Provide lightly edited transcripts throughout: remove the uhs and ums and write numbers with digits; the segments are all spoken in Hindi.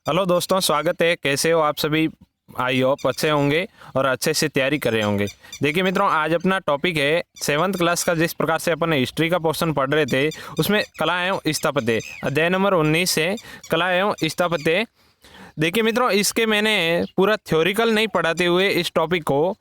हेलो दोस्तों, स्वागत है। कैसे हो आप सभी? आई होप अच्छे होंगे और अच्छे से तैयारी कर रहे होंगे। देखिए मित्रों, आज अपना टॉपिक है 7th क्लास का। जिस प्रकार से अपन हिस्ट्री का पोर्शन पढ़ रहे थे उसमें कला एवं स्थापत्य, अध्याय नंबर 19 है कला एवं स्थापत्य। देखिए मित्रों, इसके मैंने पूरा थ्योरिकल नहीं पढ़ाते हुए इस टॉपिक को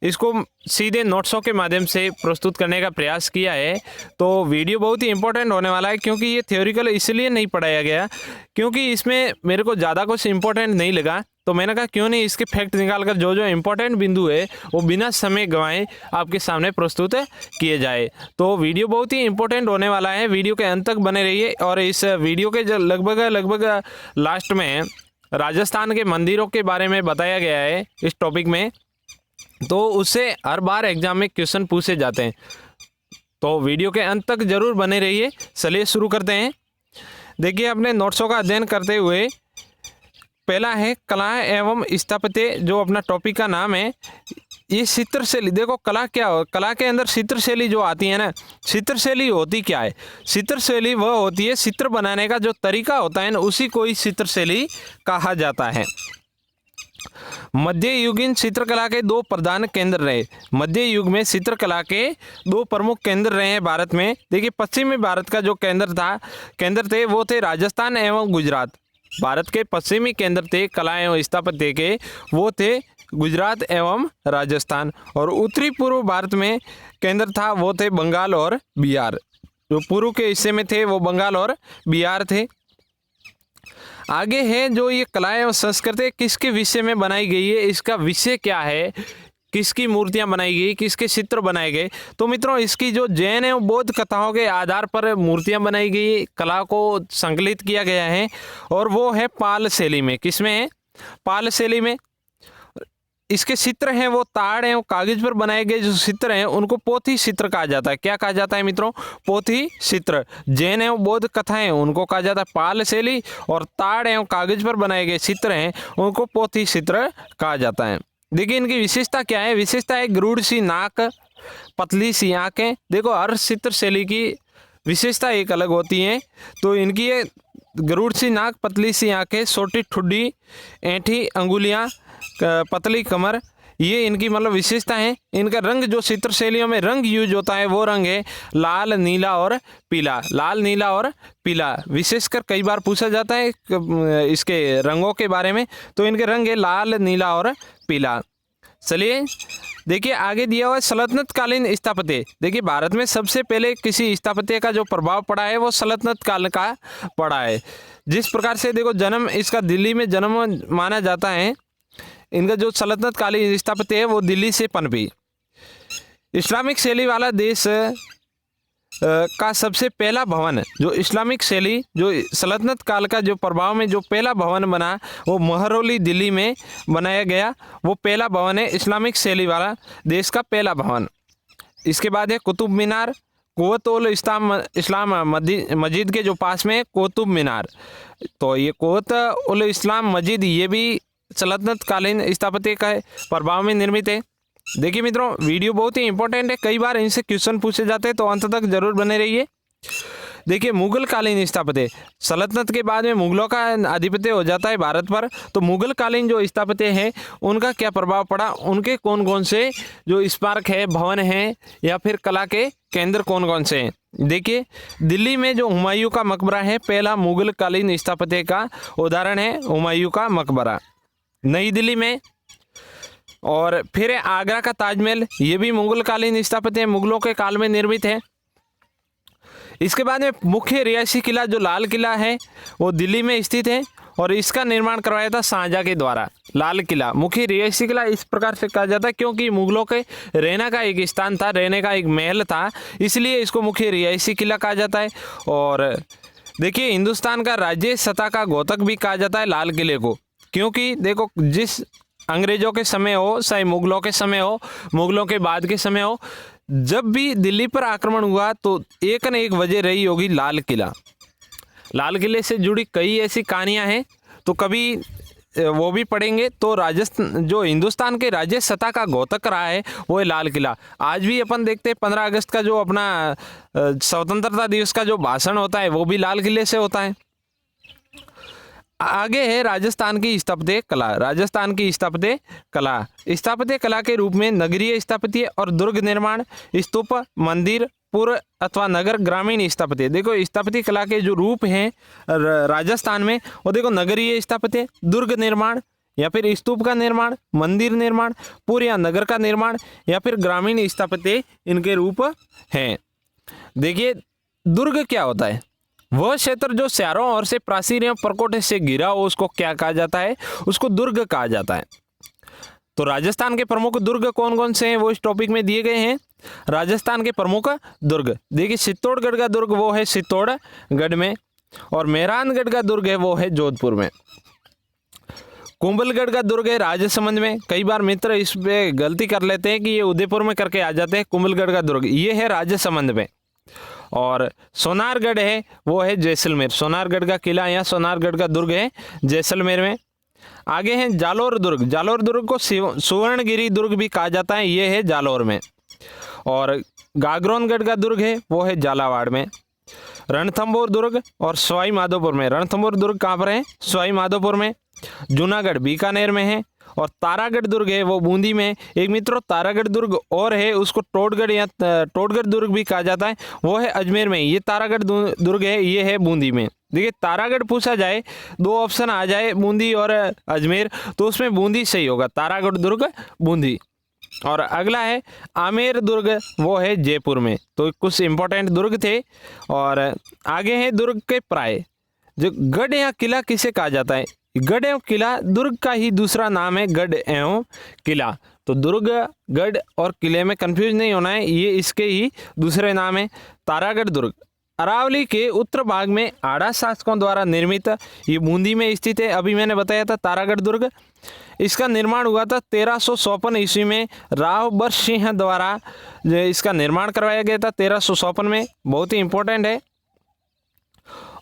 इसको सीधे नोट्सों के माध्यम से प्रस्तुत करने का प्रयास किया है। तो वीडियो बहुत ही इंपॉर्टेंट होने वाला है, क्योंकि ये थ्योरिकल इसलिए नहीं पढ़ाया गया क्योंकि इसमें मेरे को ज़्यादा कुछ इंपॉर्टेंट नहीं लगा। तो मैंने कहा क्यों नहीं इसके फैक्ट निकालकर जो जो इंपॉर्टेंट बिंदु है वो बिना समय गंवाए आपके सामने प्रस्तुत किए जाए। तो वीडियो बहुत ही इंपॉर्टेंट होने वाला है, वीडियो के अंत तक बने रहिए। और इस वीडियो के लगभग लास्ट में राजस्थान के मंदिरों के बारे में बताया गया है इस टॉपिक में, तो उससे हर बार एग्जाम में क्वेश्चन पूछे जाते हैं। तो वीडियो के अंत तक जरूर बने रहिए। चलिए शुरू करते हैं। देखिए, अपने नोट्सों का अध्ययन करते हुए पहला है कला एवं स्थापत्य, जो अपना टॉपिक का नाम है। ये चित्रशैली, देखो कला क्या हो, कला के अंदर चित्रशैली जो आती है ना, चित्रशैली होती क्या है? चित्रशैली वह होती है चित्र बनाने का जो तरीका होता है ना, उसी को ही चित्रशैली कहा जाता है। मध्य युगीन चित्रकला के दो प्रधान केंद्र रहे। मध्य युग में चित्रकला के दो प्रमुख केंद्र रहे हैं भारत में। देखिए, पश्चिमी भारत का जो केंद्र थे वो थे राजस्थान एवं गुजरात। भारत के पश्चिमी केंद्र थे कला एवं स्थापत्य के, वो थे गुजरात एवं राजस्थान। और उत्तरी पूर्व भारत में केंद्र था, वो थे बंगाल और बिहार। जो पूर्व के हिस्से में थे वो बंगाल और बिहार थे। आगे है जो ये कला एवं संस्कृति किसके विषय में बनाई गई है, इसका विषय क्या है, किसकी मूर्तियां बनाई गई, किसके चित्र बनाए गए। तो मित्रों, इसकी जो जैन एवं बौद्ध कथाओं के आधार पर मूर्तियां बनाई गई, कला को संकलित किया गया है। और वो है पाल शैली में। किसमें है? पाल शैली में। इसके चित्र हैं वो ताड़ एवं कागज पर बनाए गए जो चित्र हैं उनको पोथी चित्र कहा जाता है। क्या कहा जाता है मित्रों? पोथी चित्र। जैन एवं बौद्ध कथाएं उनको कहा जाता है पाल शैली, और ताड़ एवं कागज पर बनाए गए चित्र हैं उनको पोथी चित्र कहा जाता है। देखिए, इनकी विशेषता क्या है? विशेषता है गरुड़ सी नाक, पतली सी आंखें। देखो, हर चित्र शैली की विशेषता एक अलग होती है। तो इनकी ये गरुड़ सी नाक, पतली सी आंखें, छोटी ठुड्डी, ऐंठी अंगुलियां, पतली कमर, ये इनकी मतलब विशेषता है। इनका रंग, जो चित्र शैलियों में रंग यूज होता है वो रंग है लाल, नीला और पीला। लाल, नीला और पीला विशेषकर कई बार पूछा जाता है इसके रंगों के बारे में। तो इनके रंग है लाल, नीला और पीला। चलिए देखिए, आगे दिया हुआ है सल्तनत कालीन स्थापत्य। देखिए, भारत में सबसे पहले किसी स्थापत्य का जो प्रभाव पड़ा है वो सल्तनत काल का पड़ा है। जिस प्रकार से देखो, जन्म इसका दिल्ली में जन्म माना जाता है। इनका जो सल्तनत कालीन स्थापत्य है वो दिल्ली से पनपी। इस्लामिक शैली वाला देश का सबसे पहला भवन, जो इस्लामिक शैली, जो सल्तनत काल का जो प्रभाव में जो पहला भवन बना वो महरौली दिल्ली में बनाया गया। वो पहला भवन है इस्लामिक शैली वाला देश का पहला भवन। इसके बाद है कुतुब मीनार। इस्लाम मस्जिद के जो पास में है कुतुब मीनार। तो ये इस्लाम मस्जिद ये भी सल्तनत कालीन स्थापत्य का प्रभाव में निर्मित है। देखिए मित्रों, वीडियो बहुत ही इंपॉर्टेंट है, कई बार इनसे क्वेश्चन पूछे जाते हैं, तो अंत तक जरूर बने रहिए। देखिए, मुगल कालीन स्थापत्य। सल्तनत के बाद में मुगलों का आधिपत्य हो जाता है भारत पर। तो मुगल कालीन जो स्थापत्य है उनका क्या प्रभाव पड़ा, उनके कौन कौन से जो स्मारक है, भवन है, या फिर कला के केंद्र कौन कौन से हैं। देखिए, दिल्ली में जो हुमायूं का मकबरा है, पहला मुगल कालीन स्थापत्य का उदाहरण है हुमायूं का मकबरा, नई दिल्ली में। और फिर आगरा का ताजमहल, ये भी मुगल कालीन स्थापत्य है, मुगलों के काल में निर्मित है। इसके बाद में मुख्य रिहायशी किला जो लाल किला है वो दिल्ली में स्थित है, और इसका निर्माण करवाया था शाहजहां के द्वारा। लाल किला मुख्य रिहायशी किला इस प्रकार से कहा जाता है क्योंकि मुगलों के रहने का एक स्थान था, रहने का एक महल था, इसलिए इसको मुख्य रिहायशी किला कहा जाता है। और देखिए, हिंदुस्तान का राज्य सत्ता का द्योतक भी कहा जाता है लाल किले को, क्योंकि देखो, जिस अंग्रेजों के समय हो, चाहे मुगलों के समय हो, मुगलों के बाद के समय हो, जब भी दिल्ली पर आक्रमण हुआ तो एक न एक वजह रही होगी लाल किला। लाल किले से जुड़ी कई ऐसी कहानियां हैं, तो कभी वो भी पढ़ेंगे। तो राजस्थान, जो हिंदुस्तान के राज्य सत्ता का द्योतक रहा है वो है लाल किला। आज भी अपन देखते हैं 15 अगस्त का जो अपना स्वतंत्रता दिवस का जो भाषण होता है वो भी लाल किले से होता है। आगे है राजस्थान की स्थापत्य कला। राजस्थान की स्थापत्य कला, स्थापत्य कला के रूप में नगरीय स्थापत्य और दुर्ग निर्माण, स्तूप, मंदिर, पुर अथवा नगर, ग्रामीण स्थापत्य। देखो स्थापत्य कला के जो रूप हैं राजस्थान में, वो देखो नगरीय स्थापत्य, दुर्ग निर्माण या फिर स्तूप का निर्माण, मंदिर निर्माण, पुर या नगर का निर्माण या फिर ग्रामीण स्थापत्य इनके रूप हैं। देखिए दुर्ग क्या होता है, वह क्षेत्र जो चारों ओर से प्राचीर या परकोटे से घिरा हो उसको क्या कहा जाता है, उसको दुर्ग कहा जाता है। तो राजस्थान के प्रमुख दुर्ग कौन कौन से हैं वो इस टॉपिक में दिए गए हैं। राजस्थान के प्रमुख दुर्ग, देखिए चित्तौड़गढ़ का दुर्ग वो है चित्तौड़गढ़ में, और मेहरानगढ़ का दुर्ग है वो है जोधपुर में। कुंभलगढ़ का दुर्ग है राजसमंद में। कई बार मित्र इस पे गलती कर लेते हैं कि ये उदयपुर में करके आ जाते हैं। कुंभलगढ़ का दुर्ग ये है राजसमंद में। और सोनारगढ़ है वो है जैसलमेर। सोनारगढ़ का किला या सोनारगढ़ का दुर्ग है जैसलमेर में। आगे है जालोर दुर्ग। जालोर दुर्ग को सुवर्णगिरी दुर्ग भी कहा जाता है, ये है जालोर में। और गागरोनगढ़ का दुर्ग है वो है झालावाड़ में। रणथंभौर दुर्ग और सवाई माधोपुर में। रणथंभौर दुर्ग कहाँ पर है, सवाई माधोपुर में। जूनागढ़ बीकानेर में है। और तारागढ़ दुर्ग है वो बूंदी में। एक मित्रों तारागढ़ दुर्ग और है, उसको टोटगढ़ या टोटगढ़ दुर्ग भी कहा जाता है, वो है अजमेर में। ये तारागढ़ दुर्ग है, ये है बूंदी में। देखिए तारागढ़ पूछा जाए, दो ऑप्शन आ जाए बूंदी और अजमेर, तो उसमें बूंदी सही होगा, तारागढ़ दुर्ग बूंदी। और अगला है आमेर दुर्ग, वो है जयपुर में। तो कुछ इंपॉर्टेंट दुर्ग थे। और आगे है दुर्ग के प्राय। जो गढ़ या किला किसे कहा जाता है, गढ़ एवं किला दुर्ग का ही दूसरा नाम है, गढ़ एवं किला। तो दुर्ग, गढ़ और किले में कंफ्यूज नहीं होना है, ये इसके ही दूसरे नाम है। तारागढ़ दुर्ग अरावली के उत्तर भाग में आड़ा शासकों द्वारा निर्मित, ये बूंदी में स्थित है। अभी मैंने बताया था तारागढ़ दुर्ग, इसका निर्माण हुआ था 1354 ईस्वी में। राव सिंह द्वारा इसका निर्माण करवाया गया था 1354 में। बहुत ही इंपॉर्टेंट है।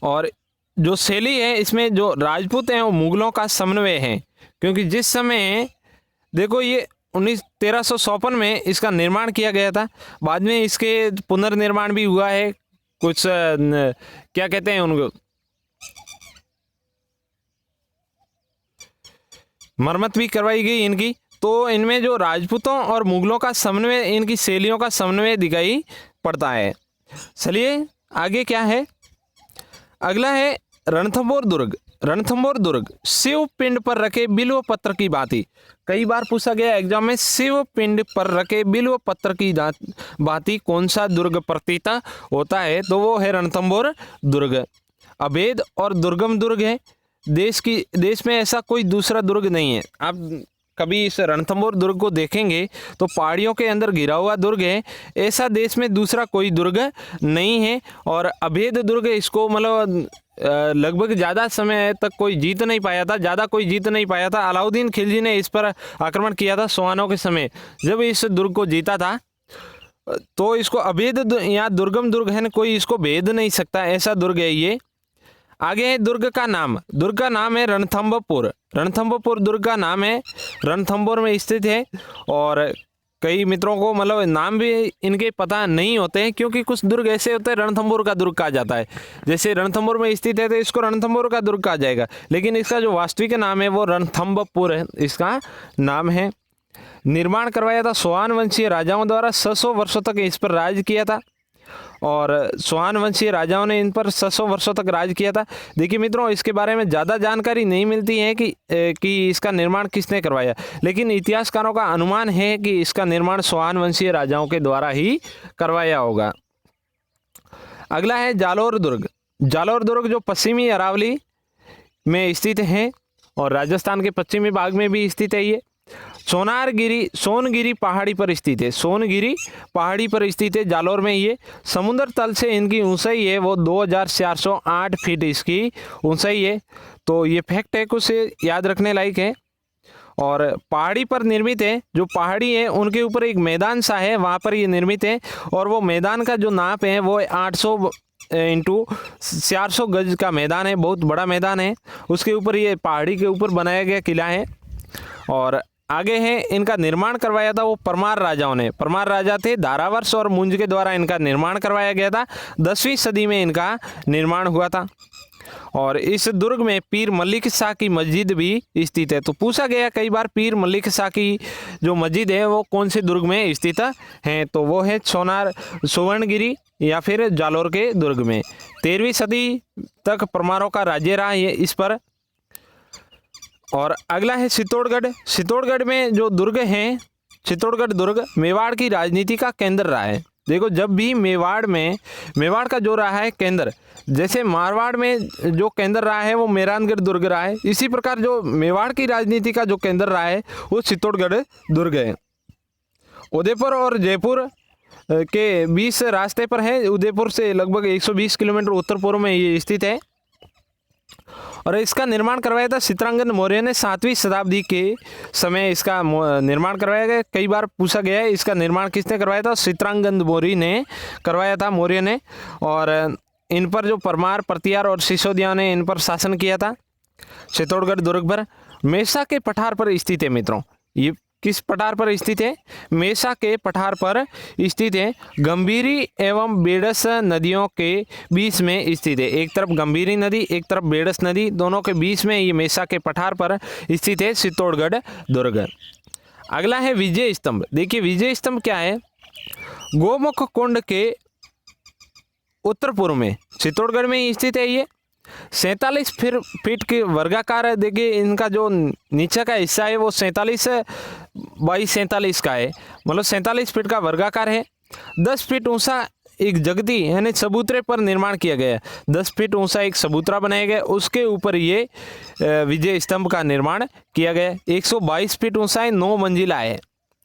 और जो शैली है इसमें जो राजपूत हैं वो मुगलों का समन्वय है, क्योंकि जिस समय देखो ये 1354 में इसका निर्माण किया गया था। बाद में इसके पुनर्निर्माण भी हुआ है, कुछ क्या कहते हैं उनको, मरम्मत भी करवाई गई इनकी। तो इनमें जो राजपूतों और मुगलों का समन्वय, इनकी शैलियों का समन्वय दिखाई पड़ता है। चलिए आगे क्या है, अगला है रणथंभौर दुर्ग। रणथंभौर दुर्ग शिव पिंड पर रखे बिल्व पत्र की भांति, कई बार पूछा गया एग्जाम में, शिव पिंड पर रखे बिल्व पत्र की भांति कौन सा दुर्ग प्रतीत होता है, तो वो है रणथंभौर दुर्ग। अभेद और दुर्गम दुर्ग है, देश में ऐसा कोई दूसरा दुर्ग नहीं है। आप कभी इस रणथंभौर दुर्ग को देखेंगे तो पहाड़ियों के अंदर घिरा हुआ दुर्ग है, ऐसा देश में दूसरा कोई दुर्ग नहीं है। और अभेद दुर्ग, इसको मतलब लगभग ज़्यादा समय तक कोई जीत नहीं पाया था। अलाउद्दीन खिलजी ने इस पर आक्रमण किया था सोहानों के समय, जब इस दुर्ग को जीता था। तो इसको अभेद या दुर्गम दुर्ग है, कोई इसको भेद नहीं सकता, ऐसा दुर्ग है ये। आगे है दुर्ग का नाम है रणथंभौर। रणथंभौर दुर्ग का नाम है, रणथंभौर में स्थित है। और कई मित्रों को मतलब नाम भी इनके पता नहीं होते हैं, क्योंकि कुछ दुर्ग ऐसे होते हैं रणथंभौर का दुर्ग कहा जाता है। जैसे रणथंभौर में स्थित है तो इसको रणथंभौर का दुर्ग कहा जाएगा, लेकिन इसका जो वास्तविक नाम है वो रणथंभौर है, इसका नाम है। निर्माण करवाया था सोहान वंशीय राजाओं द्वारा, 600 वर्षों तक इस पर राज किया था। और सोहान वंशीय राजाओं ने इन पर 600 वर्षों तक राज किया था। देखिए मित्रों, इसके बारे में ज़्यादा जानकारी नहीं मिलती है कि इसका निर्माण किसने करवाया, लेकिन इतिहासकारों का अनुमान है कि इसका निर्माण सोहान वंशीय राजाओं के द्वारा ही करवाया होगा। अगला है जालोर दुर्ग। जालोर दुर्ग जो पश्चिमी अरावली में स्थित है और राजस्थान के पश्चिमी भाग में भी स्थित है। ये सोनगिरी पहाड़ी पर स्थित है। सोनगिरी पहाड़ी पर स्थित है जालोर में। ये समुद्र तल से इनकी ऊंचाई है वो 2408 फीट इसकी ऊंचाई है। तो ये फैक्ट है, कुछ याद रखने लायक है। और पहाड़ी पर निर्मित है, जो पहाड़ी है उनके ऊपर एक मैदान सा है, वहाँ पर ये निर्मित है। और वो मैदान का जो नाप है वो 800 इंटू 400 गज का मैदान है, बहुत बड़ा मैदान है। उसके ऊपर ये पहाड़ी के ऊपर बनाया गया किला है। और आगे है इनका निर्माण करवाया था वो परमार राजाओं ने। परमार राजा थे, धारावर्ष और मुंज के द्वारा इनका निर्माण करवाया गया था। 10वीं सदी में इनका निर्माण हुआ था। और इस दुर्ग में पीर मलिक शाह की मस्जिद भी स्थित है। तो पूछा गया कई बार पीर मलिक शाह की जो मस्जिद है वो कौन से दुर्ग में स्थित है, तो वो है सोनार सुवर्णगिरी या फिर जालोर के दुर्ग में। 13वीं सदी तक परमारों का राज्य रहा ये इस पर। और अगला है चित्तौड़गढ़। चित्तौड़गढ़ में जो दुर्ग हैं, चित्तौड़गढ़ दुर्ग मेवाड़ की राजनीति का केंद्र रहा है। देखो जब भी मेवाड़ का जो रहा है केंद्र, जैसे मारवाड़ में जो केंद्र रहा है वो मेहरानगढ़ दुर्ग रहा है, इसी प्रकार जो मेवाड़ की राजनीति का जो केंद्र रहा है वो चित्तौड़गढ़ दुर्ग है। उदयपुर और जयपुर के 20 रास्ते पर है। उदयपुर से लगभग 120 किलोमीटर उत्तर पूर्व में ये स्थित है। और इसका निर्माण करवाया था चित्रांगद मौर्य ने 7वीं शताब्दी के समय इसका निर्माण करवाया गया। कई बार पूछा गया है इसका निर्माण किसने करवाया था, चित्रांगद मौर्य ने करवाया था, मौर्य ने। और इन पर जो परमार, प्रतिहार और सिसोदिया ने इन पर शासन किया था। चित्तौड़गढ़ दुर्ग पर मेसा के पठार पर स्थित है मित्रों। ये किस पठार पर स्थित है, मेसा के पठार पर स्थित है। गंभीरी एवं बेडस नदियों के बीच में स्थित है। एक तरफ गंभीरी नदी, एक तरफ बेडस नदी, दोनों के बीच में ये मेसा के पठार पर स्थित है चित्तौड़गढ़ दुर्ग। अगला है विजय स्तंभ। देखिए विजय स्तंभ क्या है, गोमुख कुंड के उत्तर पूर्व में चित्तौड़गढ़ में स्थित है। ये 47 फीट के वर्गाकार है। देखिए इनका जो नीचे का हिस्सा है वो 47 बाई 47 का है, मतलब 47 फीट का वर्गाकार है। 10 फीट ऊंचा एक जगती यानी चबूतरे पर निर्माण किया गया है। 10 फीट ऊंचा एक चबूतरा बनाया गया, उसके ऊपर ये विजय स्तंभ का निर्माण किया गया। 122 फीट ऊंचा है, 9 मंजिला है।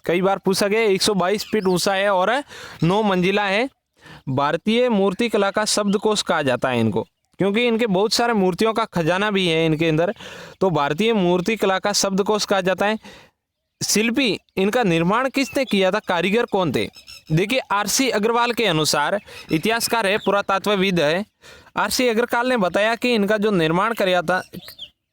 कई बार पूछा गया 122 फीट ऊंचा है और 9 मंजिला है। भारतीय मूर्ति कला का शब्दकोश कहा जाता है इनको, क्योंकि इनके बहुत सारे मूर्तियों का खजाना भी है इनके अंदर, तो भारतीय मूर्ति कला का शब्दकोश कहा जाता है। शिल्पी इनका निर्माण किसने किया था, कारीगर कौन थे? देखिए आरसी अग्रवाल के अनुसार, इतिहासकार है, पुरातत्वविद है, आरसी अग्रवाल ने बताया कि इनका जो निर्माण किया था,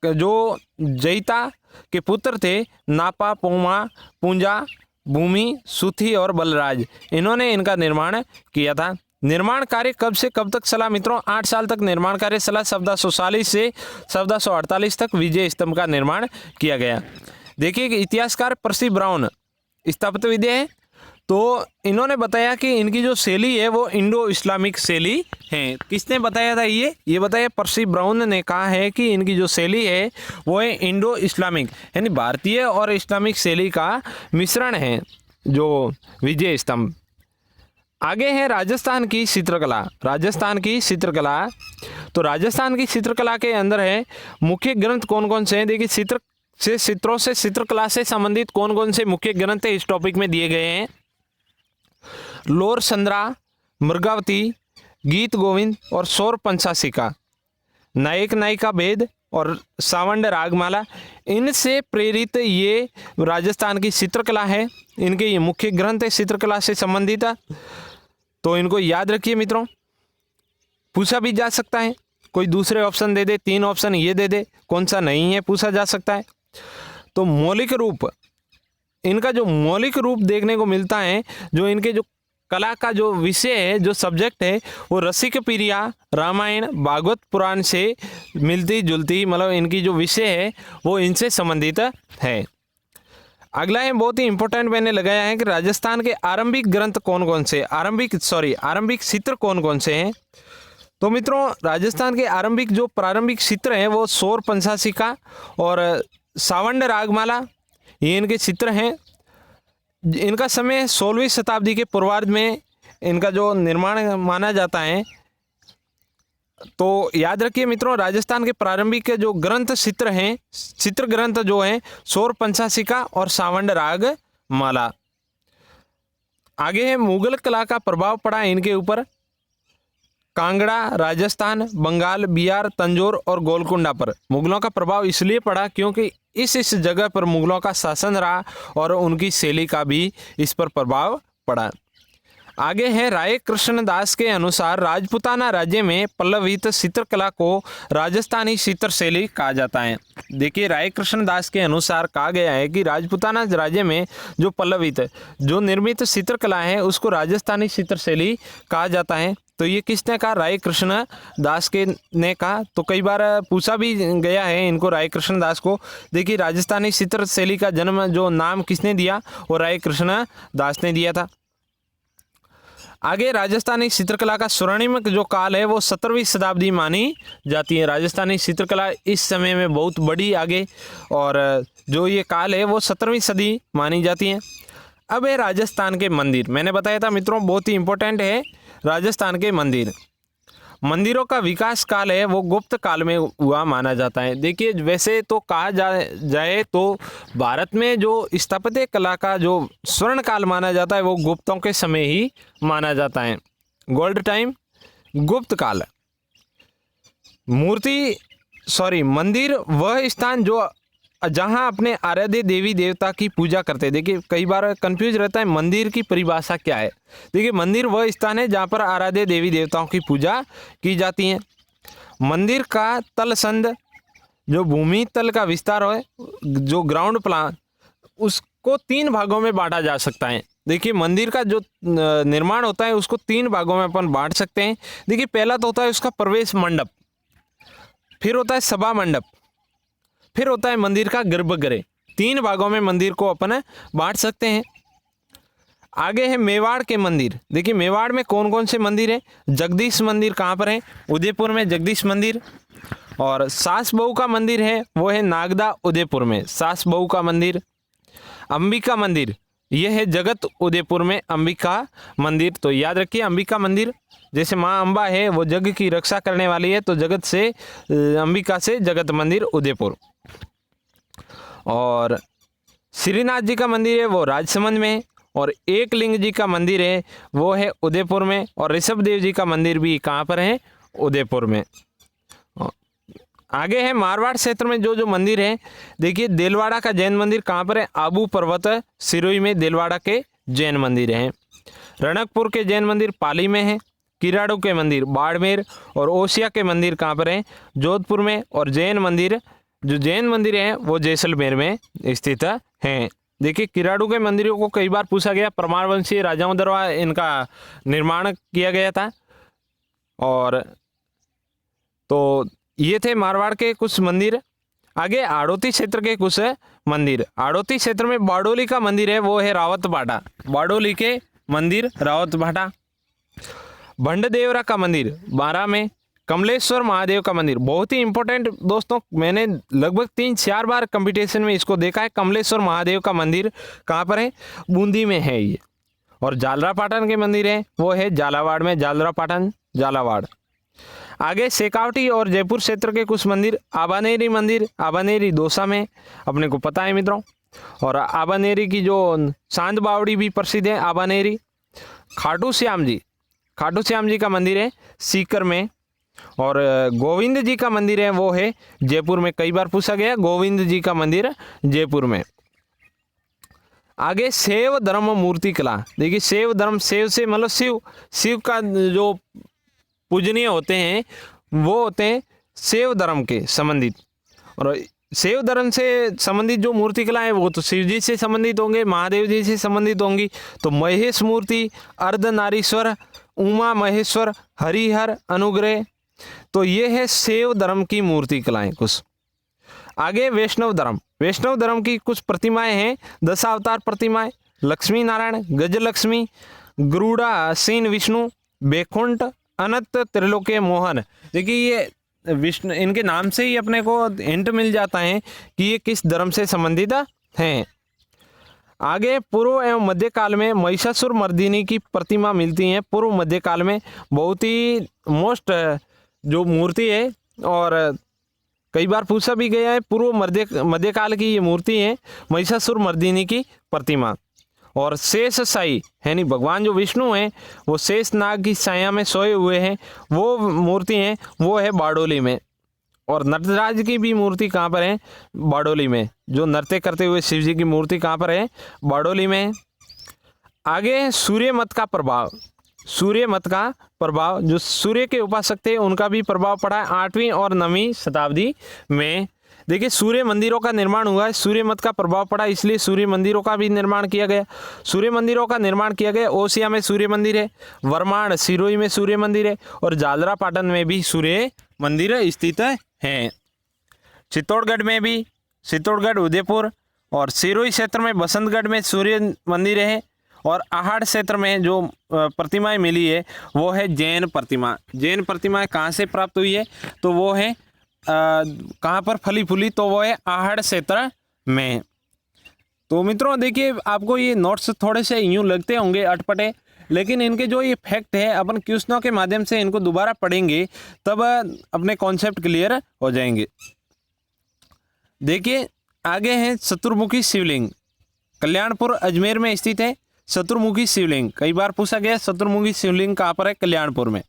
जो जैता के पुत्र थे नापा, पोमा, पूंजा, भूमि, सुथी और बलराज, इन्होंने इनका निर्माण किया था। निर्माण कार्य कब से कब तक चला मित्रों? 8 साल तक निर्माण कार्य चला। 1440 से 1448 तक विजय स्तंभ का निर्माण किया गया। देखिए इतिहासकार पर्सी ब्राउन स्थापत्यविद है, तो इन्होंने बताया कि इनकी जो शैली है वो इंडो इस्लामिक शैली है। किसने बताया था ये बताया पर्सी ब्राउन ने कहा है कि इनकी जो शैली है वो है इंडो इस्लामिक, यानी भारतीय और इस्लामिक शैली का मिश्रण है जो विजय स्तंभ। आगे है राजस्थान की चित्रकला। राजस्थान की चित्रकला, तो राजस्थान की चित्रकला के अंदर है मुख्य ग्रंथ कौन कौन से हैं। देखिए चित्रों से चित्रकला से संबंधित कौन कौन से मुख्य ग्रंथ इस टॉपिक में दिए गए हैं। लोर संद्रा, मृगावती, गीत गोविंद और सौर पंचाशिका, नायक नायिका भेद और सावंड रागमाला, इनसे प्रेरित ये राजस्थान की चित्रकला है। इनके ये मुख्य ग्रंथ है चित्रकला से संबंधित, तो इनको याद रखिए मित्रों। पूछा भी जा सकता है, कोई दूसरे ऑप्शन दे दे, 3 ऑप्शन ये दे दे, कौन सा नहीं है पूछा जा सकता है। तो मौलिक रूप, इनका जो मौलिक रूप देखने को मिलता है, जो इनके जो कला का जो विषय है, जो सब्जेक्ट है, वो रसिक प्रिया, रामायण, भागवत पुराण से मिलती जुलती, मतलब इनकी जो विषय है वो इनसे संबंधित है। अगला है बहुत ही इंपॉर्टेंट मैंने लगाया है कि राजस्थान के आरंभिक ग्रंथ कौन कौन से, आरंभिक चित्र कौन कौन से हैं। तो मित्रों राजस्थान के आरंभिक जो प्रारंभिक चित्र हैं वो सौर पंचाशिका और सावंड रागमाला, ये इनके चित्र हैं। इनका समय 16वीं शताब्दी के पूर्वार्ध में इनका जो निर्माण माना जाता है। तो याद रखिए मित्रों राजस्थान के प्रारंभिक जो ग्रंथ चित्र हैं, चित्र ग्रंथ जो हैं सौर पंचाशिका और सावंड राग माला। आगे है मुगल कला का प्रभाव पड़ा इनके ऊपर कांगड़ा, राजस्थान, बंगाल, बिहार, तंजौर और गोलकुंडा पर मुगलों का प्रभाव इसलिए पड़ा क्योंकि इस जगह पर मुगलों का शासन रहा और उनकी शैली का भी इस पर प्रभाव पड़ा। आगे है राय कृष्ण दास के अनुसार राजपूताना राज्य में पल्लवित चित्रकला को राजस्थानी चित्र शैली कहा जाता है। देखिए राय कृष्ण दास के अनुसार कहा गया है कि राजपूताना राज्य में जो पल्लवित जो निर्मित चित्रकला है उसको राजस्थानी चित्रशैली कहा जाता है। तो ये किसने कहा? राय कृष्ण दास के ने कहा। तो कई बार पूछा भी गया है इनको, राय कृष्ण दास को। देखिए राजस्थानी चित्रशैली का जन्म जो नाम किसने दिया, वो राय कृष्ण दास ने दिया था। आगे राजस्थानी चित्रकला का स्वर्णिम जो काल है वो 17वीं शताब्दी मानी जाती है। राजस्थानी चित्रकला इस समय में बहुत बड़ी आगे, और जो ये काल है वो 17वीं सदी मानी जाती है। अब है राजस्थान के मंदिर। मैंने बताया था मित्रों बहुत ही इंपॉर्टेंट है राजस्थान के मंदिर। मंदिरों का विकास काल है वो गुप्त काल में हुआ माना जाता है। देखिए वैसे तो कहा जाए तो भारत में जो स्थापत्य कला का जो स्वर्ण काल माना जाता है वो गुप्तों के समय ही माना जाता है। गोल्ड टाइम, गुप्त काल। मंदिर वह स्थान जो जहाँ अपने आराध्य देवी देवता की पूजा करते हैं। देखिए कई बार कंफ्यूज रहता है मंदिर की परिभाषा क्या है। देखिए मंदिर वह स्थान है जहाँ पर आराध्य देवी देवताओं की पूजा की जाती है। मंदिर का तल संद जो भूमि तल का विस्तार है, जो ग्राउंड प्लान, उसको 3 भागों में बांटा जा सकता है। देखिए मंदिर का जो निर्माण होता है उसको 3 भागों में अपन बांट सकते हैं। देखिए पहला तो होता है उसका प्रवेश मंडप, फिर होता है सभा मंडप, फिर होता है मंदिर का गर्भगृह। 3 भागों में मंदिर को अपन बांट सकते हैं। आगे है मेवाड़ के मंदिर। देखिए मेवाड़ में कौन कौन से मंदिर हैं? जगदीश मंदिर कहाँ पर है? उदयपुर में जगदीश मंदिर। और सास बहू का मंदिर है वो है नागदा उदयपुर में, सास बहू का मंदिर। अंबिका मंदिर यह है जगत उदयपुर में अंबिका मंदिर। तो याद रखिए अंबिका मंदिर, जैसे माँ अंबा है वो जग की रक्षा करने वाली है, तो जगत से अंबिका से जगत मंदिर उदयपुर। और श्रीनाथ जी का मंदिर है वो राजसमंद में है, और एक लिंग जी का मंदिर है वो है उदयपुर में, और ऋषभ देव जी का मंदिर भी कहाँ पर है? उदयपुर में। आगे है मारवाड़ क्षेत्र में जो मंदिर है। देखिए देलवाड़ा का जैन मंदिर कहाँ पर है? आबू पर्वत सिरोही में देलवाड़ा के जैन मंदिर हैं। रणकपुर के जैन मंदिर पाली में है। किराड़ू के मंदिर बाड़मेर, और ओसिया के मंदिर कहाँ पर है? जोधपुर में। और जैन मंदिर हैं वो जैसलमेर में स्थित हैं। देखिए किराड़ू के मंदिरों को कई बार पूछा गया, परमार वंशीय राजाओं द्वारा इनका निर्माण किया गया था। और तो ये थे मारवाड़ के कुछ मंदिर। आगे आड़ोती क्षेत्र के कुछ मंदिर। आड़ोती क्षेत्र में बारडोली का मंदिर है वो है रावत भाटा, बारडोली के मंदिर रावत भाटा। भंडदेवरा का मंदिर बारा में। कमलेश्वर महादेव का मंदिर बहुत ही इंपॉर्टेंट दोस्तों, मैंने लगभग 3-4 बार कंपटीशन में इसको देखा है। कमलेश्वर महादेव का मंदिर कहाँ पर है? बूंदी में है ये। और जालरा पाटन के मंदिर है वो है झालावाड़ में, जालरा पाटन झालावाड़। आगे शेखावटी और जयपुर क्षेत्र के कुछ मंदिर। आबानेरी मंदिर, आबानेरी दौसा में, अपने को पता है मित्रों। और आबानेरी की जो सांद बावड़ी भी प्रसिद्ध है आबानेरी। खाटू श्याम जी का मंदिर है सीकर में। और गोविंद जी का मंदिर है वो है जयपुर में। कई बार पूछा गया गोविंद जी का मंदिर जयपुर में। आगे शैव धर्म मूर्ति कला। देखिए शैव धर्म, शैव से मतलब शिव का जो पूजनीय होते हैं वो होते हैं शैव धर्म के संबंधित। और शैव धर्म से संबंधित जो मूर्ति कला है वो तो शिव जी से संबंधित होंगे, महादेव जी से संबंधित होंगी। तो महेश मूर्ति, अर्धनारीश्वर, उमा महेश्वर, हरिहर अनुग्रह, तो ये है शैव धर्म की मूर्ति कलाएं कुछ। आगे वैष्णव धर्म की कुछ प्रतिमाएं हैं। 10 अवतार प्रतिमाएं, लक्ष्मी नारायण, गजलक्ष्मी, गरुड़ासीन विष्णु, बैकुंठ, अनंत, त्रिलोक्य, मोहन। देखिए ये विष्णु, इनके नाम से ही अपने को हिंट मिल जाता है कि ये किस धर्म से संबंधित हैं। आगे पूर्व एवं मध्यकाल में महिषासुर मर्दिनी की प्रतिमा मिलती है। पूर्व मध्यकाल में बहुत ही मोस्ट जो मूर्ति है, और कई बार पूछा भी गया है, पूर्व मध्यकाल की ये मूर्ति है महिषासुर मर्दिनी की प्रतिमा। और शेष साई यानी भगवान जो विष्णु हैं वो शेष नाग की छाया में सोए हुए हैं, वो मूर्ति है वो है बारडोली में। और नटराज की भी मूर्ति कहाँ पर है? बारडोली में। जो नृत्य करते हुए शिव जी की मूर्ति कहाँ पर है? बारडोली में। आगे सूर्य मत का प्रभाव, जो सूर्य के उपासक थे उनका भी प्रभाव पड़ा है 8वीं और 9वीं शताब्दी में। देखिए सूर्य मंदिरों का निर्माण हुआ है, सूर्य मत का प्रभाव पड़ा इसलिए सूर्य मंदिरों का भी निर्माण किया गया। सूर्य मंदिरों का निर्माण किया गया, ओसिया में सूर्य मंदिर है, वरमाण सिरोही में सूर्य मंदिर है और जालरा पाटन में भी सूर्य मंदिर स्थित हैं। चित्तौड़गढ़ में भी, चित्तौड़गढ़, उदयपुर और सिरोही क्षेत्र में बसंतगढ़ में सूर्य मंदिर है और आहड़ क्षेत्र में जो प्रतिमाएं मिली है वो है जैन प्रतिमा। जैन प्रतिमाएं कहाँ से प्राप्त हुई है तो वो है कहाँ पर फली फूली, तो वो है आहड़ क्षेत्र में। तो मित्रों देखिए आपको ये नोट्स थोड़े से यूँ लगते होंगे अटपटे, लेकिन इनके जो ये फैक्ट है अपन क्वेश्चनों के माध्यम से इनको दोबारा पढ़ेंगे तब अपने कॉन्सेप्ट क्लियर हो जाएंगे। देखिए आगे है चतुर्मुखी शिवलिंग, कल्याणपुर अजमेर में स्थित है चतुर्मुखी शिवलिंग। कई बार पूछा गया चतुर्मुखी शिवलिंग कहाँ पर है, कल्याणपुर में।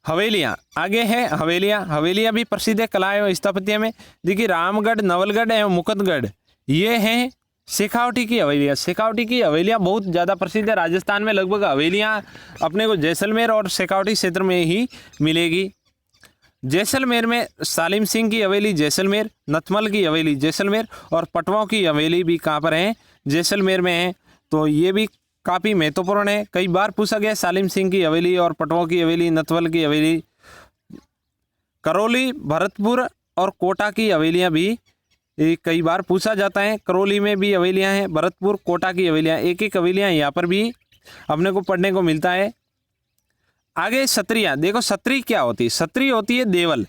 हवेलियाँ, आगे है हवेलियाँ, हवेलियाँ भी प्रसिद्ध है कला एवं स्थापत्य में। देखिए रामगढ़, नवलगढ़ एवं मुकुंदगढ़ ये हैं शेखावटी की हवेलियाँ। शेखावटी की हवेलियाँ बहुत ज़्यादा प्रसिद्ध है, राजस्थान में लगभग हवेलियाँ अपने को जैसलमेर और शेखावटी क्षेत्र में ही मिलेगी। जैसलमेर में सालिम सिंह की हवेली जैसलमेर, नथमल की हवेली जैसलमेर और पटवाओं की हवेली भी कहाँ पर है, जैसलमेर में है। तो ये भी काफ़ी महत्वपूर्ण है, कई बार पूछा गया सालिम सिंह की हवेली और पटवाओं की हवेली, नथमल की हवेली। करौली, भरतपुर और कोटा की हवेलियाँ भी कई बार पूछा जाता है। करौली में भी हवेलियाँ हैं, भरतपुर, कोटा की हवेलियाँ, एक एक हवेलियाँ यहाँ पर भी अपने को पढ़ने को मिलता है। आगे सत्रियाँ, देखो सत्री क्या होती है, सत्री होती है देवल।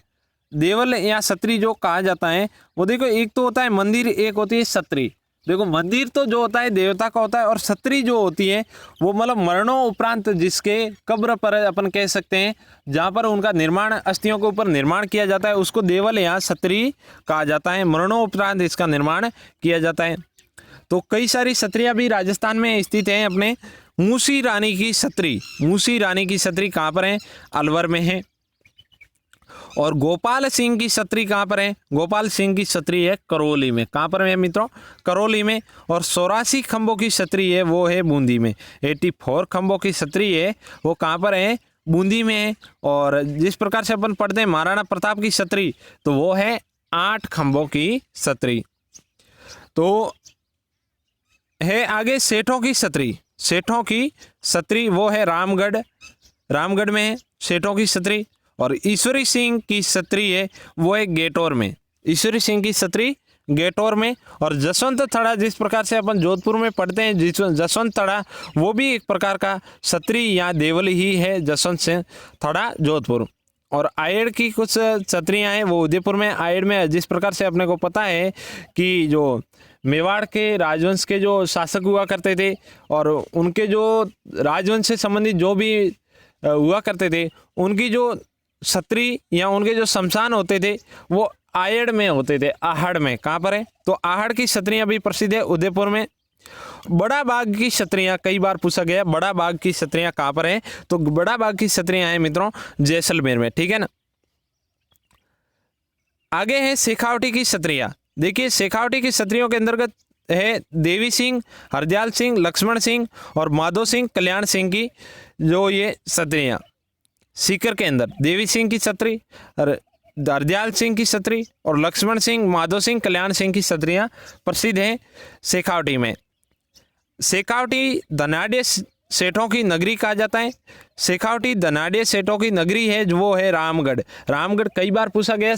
देवल या सत्री जो कहा जाता है वो देखो एक तो होता है मंदिर, एक होती है सत्री। देखो मंदिर तो जो होता है देवता का होता है और सत्री जो होती है वो मतलब मरणों उपरांत जिसके कब्र पर अपन कह सकते हैं जहाँ पर उनका निर्माण अस्थियों के ऊपर निर्माण किया जाता है उसको देवल या सत्री कहा जाता है। मरणों उपरांत इसका निर्माण किया जाता है। तो कई सारी सत्रियाँ भी राजस्थान में स्थित हैं अपने। मूसी रानी की सत्री, मूसी रानी की सत्री कहाँ पर है, अलवर में है। और गोपाल सिंह की सत्री कहाँ पर है, गोपाल सिंह की सत्री है करौली में। कहाँ पर है मित्रों, करौली में। और 84 खंभों की सत्री है वो है बूंदी में। 84 खंभों की सत्री है वो कहाँ पर है, बूंदी में है। और जिस प्रकार से अपन पढ़ते हैं महाराणा प्रताप की सत्री तो वो है 8 खंभों की सत्री। तो है आगे सेठों की सत्री, सेठों की सत्री वो है रामगढ़, रामगढ़ में है सेठों की सत्री। और ईश्वरी सिंह की सत्री है वो है गेटौर में, ईश्वरी सिंह की सत्री गेटौर में। और जसवंत थड़ा जिस प्रकार से अपन जोधपुर में पढ़ते हैं जसवंत थड़ा वो भी एक प्रकार का सत्री या देवल ही है, जसवंत सिंह थड़ा जोधपुर। और आयड़ की कुछ सत्रियाँ हैं वो उदयपुर में, आयड़ में जिस प्रकार से अपने को पता है कि जो मेवाड़ के राजवंश के जो शासक हुआ करते थे और उनके जो राजवंश से संबंधित जो भी हुआ करते थे उनकी जो सत्री या उनके जो शमशान होते थे वो आयड़ में होते थे, आहड़ में। कहाँ पर है तो आहड़ की सत्रियाँ भी प्रसिद्ध है उदयपुर में। बड़ा बाग की सत्रियाँ कई बार पूछा गया, बड़ा बाग की सत्रियाँ कहाँ पर है तो बड़ा बाग की सत्रियाँ हैं मित्रों जैसलमेर में, ठीक है ना। आगे है शेखावटी की सत्रियाँ। देखिए शेखावटी की सत्रियों के अंतर्गत है देवी सिंह, हरदयाल सिंह, लक्ष्मण सिंह और माधो सिंह, कल्याण सिंह की जो ये सत्रियाँ। सीकर के अंदर देवी सिंह की सत्री, हरदयाल सिंह की सत्री और लक्ष्मण सिंह, माधो सिंह, कल्याण सिंह की सत्रियाँ प्रसिद्ध हैं शेखावटी में। शेखावटी धनाढ़ सेठों की नगरी कहा जाता है। शेखावटी धनाढ़ सेठों की नगरी है जो वो है रामगढ़, रामगढ़ कई बार पूछा गया।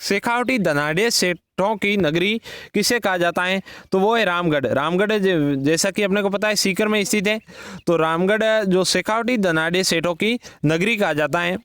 शेखावटी धनाढ़ सेठों की नगरी किसे कहा जाता है तो वो है रामगढ़, रामगढ़ जैसा कि अपने को पता है सीकर में स्थित है। तो रामगढ़ जो शेखावटी धनाढ़ सेठों की नगरी कहा जाता है।